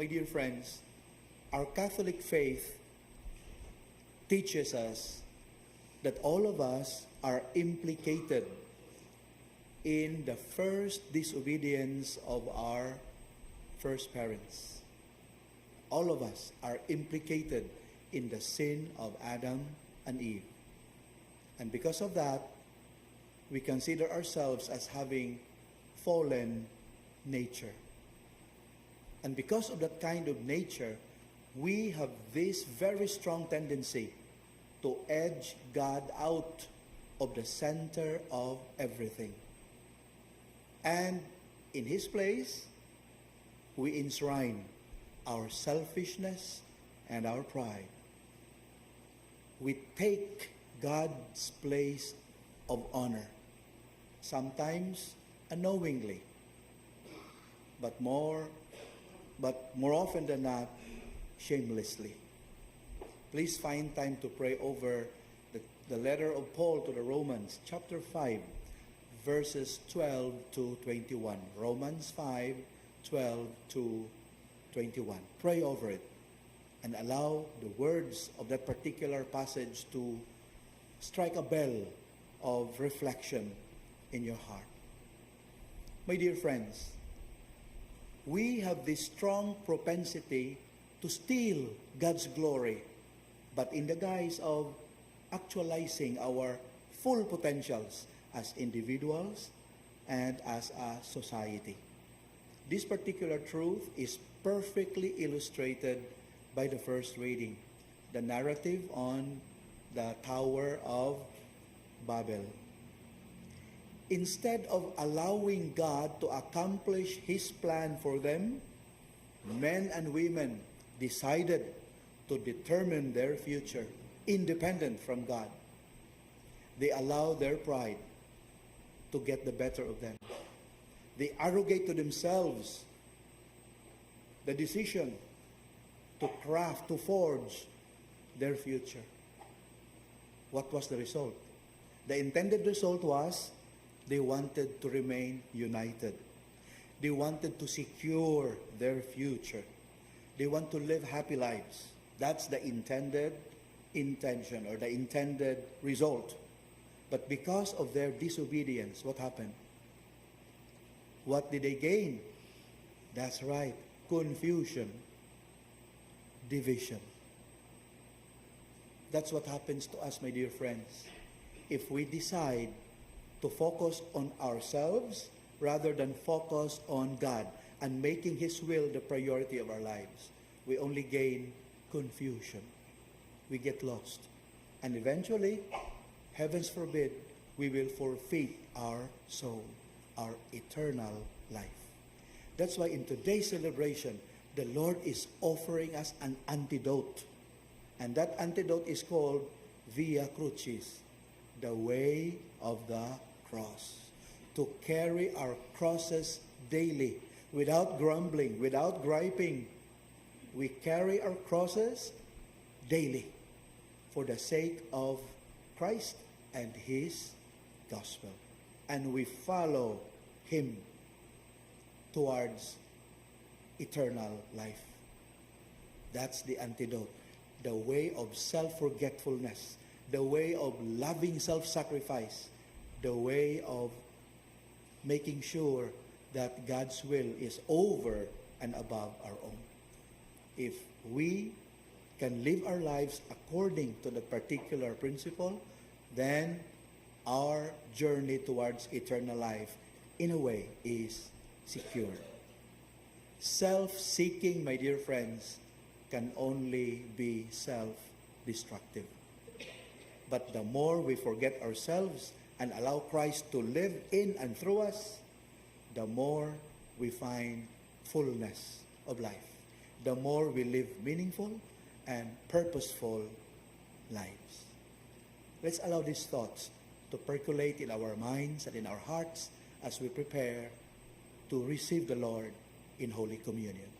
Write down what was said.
My dear friends, our Catholic faith teaches us that all of us are implicated in the first disobedience of our first parents. All of us are implicated in the sin of Adam and Eve. And because of that, we consider ourselves as having fallen nature. And because of that kind of nature, we have this very strong tendency to edge God out of the center of everything. And in His place, we enshrine our selfishness and our pride. We take God's place of honor, sometimes unknowingly, but more often than not, shamelessly. Please find time to pray over the letter of Paul to the Romans, chapter 5, verses 12 to 21. Romans 5, 12 to 21. Pray over it and allow the words of that particular passage to strike a bell of reflection in your heart. My dear friends, we have this strong propensity to steal God's glory, but in the guise of actualizing our full potentials as individuals and as a society. This particular truth is perfectly illustrated by the first reading, the narrative on the Tower of Babel. Instead of allowing God to accomplish His plan for them, men and women decided to determine their future independent from God. They allowed their pride to get the better of them. They arrogate to themselves the decision to craft, to forge their future. What was the result? The intended result was they wanted to remain united. They wanted to secure their future. They want to live happy lives. That's the intended intention or the intended result. But because of their disobedience, what happened? What did they gain? That's right, confusion, division. That's what happens to us, my dear friends. If we decide to focus on ourselves rather than focus on God and making His will the priority of our lives, we only gain confusion. We get lost. And eventually, heavens forbid, we will forfeit our soul, our eternal life. That's why in today's celebration, the Lord is offering us an antidote. And that antidote is called Via Crucis, the way of the cross. To carry our crosses daily, without grumbling, without griping. We carry our crosses daily for the sake of Christ and His gospel. And we follow Him towards eternal life. That's the antidote. The way of self-forgetfulness, the way of loving self-sacrifice, the way of making sure that God's will is over and above our own. If we can live our lives according to the particular principle, then our journey towards eternal life, in a way, is secure. Self-seeking, my dear friends, can only be self-destructive. But the more we forget ourselves and allow Christ to live in and through us, the more we find fullness of life. The more we live meaningful and purposeful lives. Let's allow these thoughts to percolate in our minds and in our hearts as we prepare to receive the Lord in Holy Communion.